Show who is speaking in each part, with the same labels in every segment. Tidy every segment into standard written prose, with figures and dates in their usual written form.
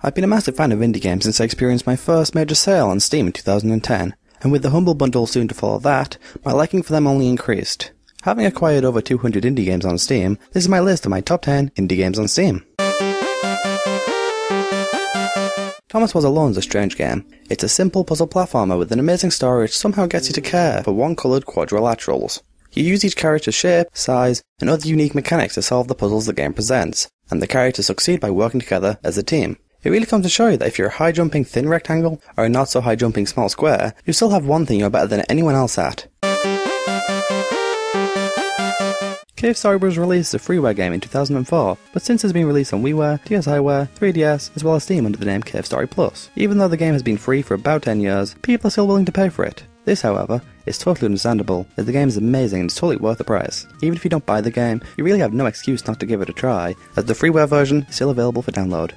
Speaker 1: I've been a massive fan of indie games since I experienced my first major sale on Steam in 2010, and with the Humble Bundle soon to follow that, my liking for them only increased. Having acquired over 200 indie games on Steam, this is my list of my top 10 indie games on Steam. Thomas Was Alone's a strange game. It's a simple puzzle platformer with an amazing story which somehow gets you to care for one-coloured quadrilaterals. You use each character's shape, size, and other unique mechanics to solve the puzzles the game presents, and the characters succeed by working together as a team. It really comes to show you that if you're a high-jumping thin rectangle, or a not-so-high-jumping small square, you still have one thing you're better than anyone else at. Cave Story was released as a freeware game in 2004, but since it's been released on WiiWare, DSiWare, 3DS, as well as Steam under the name Cave Story Plus. Even though the game has been free for about 10 years, people are still willing to pay for it. This, however, is totally understandable, as the game is amazing and it's totally worth the price. Even if you don't buy the game, you really have no excuse not to give it a try, as the freeware version is still available for download.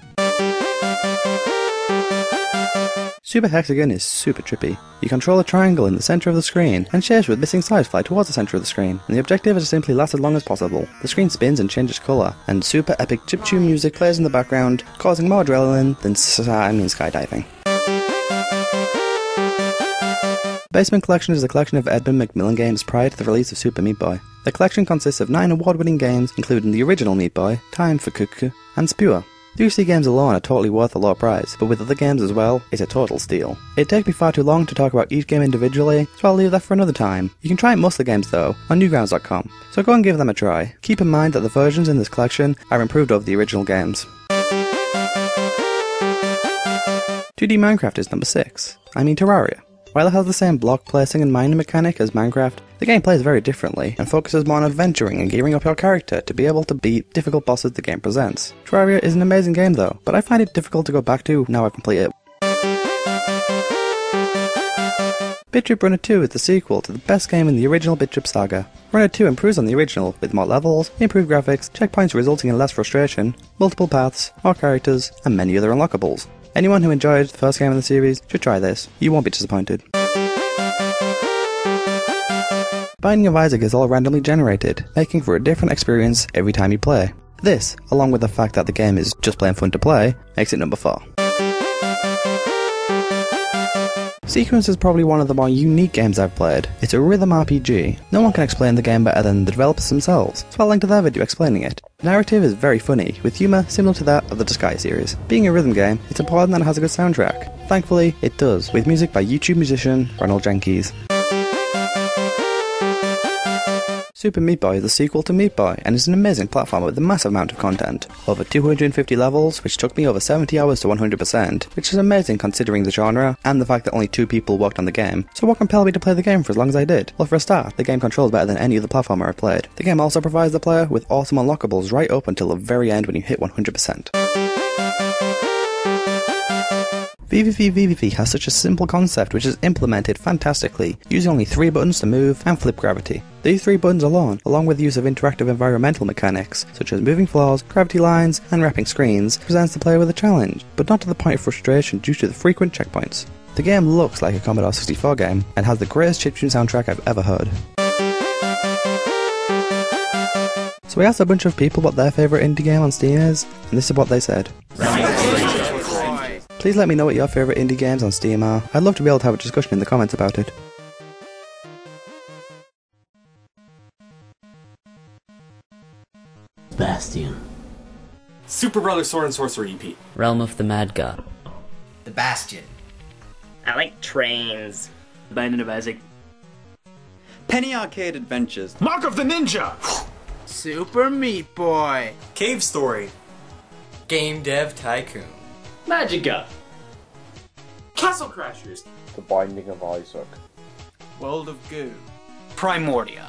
Speaker 1: Super Hexagon is super trippy. You control a triangle in the centre of the screen, and shapes with missing sides fly towards the centre of the screen, and the objective is to simply last as long as possible. The screen spins and changes colour, and super epic chiptune music plays in the background, causing more adrenaline than skydiving. Basement Collection is a collection of Edmund Macmillan games prior to the release of Super Meat Boy. The collection consists of 9 award-winning games, including the original Meat Boy, Time for Cuckoo, and Spewer. The UC games alone are totally worth a low price, but with other games as well, it's a total steal. It'd take me far too long to talk about each game individually, so I'll leave that for another time. You can try most of the games though, on Newgrounds.com, so go and give them a try. Keep in mind that the versions in this collection are improved over the original games. 2D Minecraft is number 6. I mean Terraria. While it has the same block placing and mining mechanic as Minecraft, the game plays very differently and focuses more on adventuring and gearing up your character to be able to beat difficult bosses the game presents. Terraria is an amazing game though, but I find it difficult to go back to now I complete it. Bit Trip Runner 2 is the sequel to the best game in the original Bit Trip saga. Runner 2 improves on the original with more levels, improved graphics, checkpoints resulting in less frustration, multiple paths, more characters, and many other unlockables. Anyone who enjoyed the first game in the series should try this. You won't be disappointed. Binding of Isaac is all randomly generated, making for a different experience every time you play. This, along with the fact that the game is just plain fun to play, makes it number 4. Sequence is probably one of the more unique games I've played. It's a rhythm RPG. No one can explain the game better than the developers themselves, so I'll link to their video explaining it. The narrative is very funny, with humour similar to that of the Sky series. Being a rhythm game, it's important that it has a good soundtrack. Thankfully, it does, with music by YouTube musician Ronald Jenkins. Super Meat Boy is the sequel to Meat Boy, and is an amazing platformer with a massive amount of content. Over 250 levels, which took me over 70 hours to 100%, which is amazing considering the genre, and the fact that only 2 people worked on the game. So what compelled me to play the game for as long as I did? Well, for a start, the game controls better than any other platformer I've played. The game also provides the player with awesome unlockables right up until the very end when you hit 100%. VVV has such a simple concept which is implemented fantastically, using only 3 buttons to move and flip gravity. These 3 buttons alone, along with the use of interactive environmental mechanics, such as moving floors, gravity lines, and wrapping screens, presents the player with a challenge, but not to the point of frustration due to the frequent checkpoints. The game looks like a Commodore 64 game, and has the greatest chiptune soundtrack I've ever heard. So we asked a bunch of people what their favourite indie game on Steam is, and this is what they said. Please let me know what your favourite indie games on Steam are. I'd love to be able to have a discussion in the comments about it.
Speaker 2: Bastion.
Speaker 3: Super Brother Sword and Sorcery EP.
Speaker 2: Realm of the Mad God.
Speaker 4: The Bastion.
Speaker 5: I like trains.
Speaker 6: Binding of Isaac.
Speaker 7: Penny Arcade Adventures.
Speaker 3: Mark of the Ninja!
Speaker 4: Super Meat Boy.
Speaker 3: Cave Story.
Speaker 4: Game Dev Tycoon.
Speaker 6: Magica.
Speaker 3: Castle Crashers.
Speaker 8: The Binding of Isaac.
Speaker 4: World of Goo.
Speaker 6: Primordia.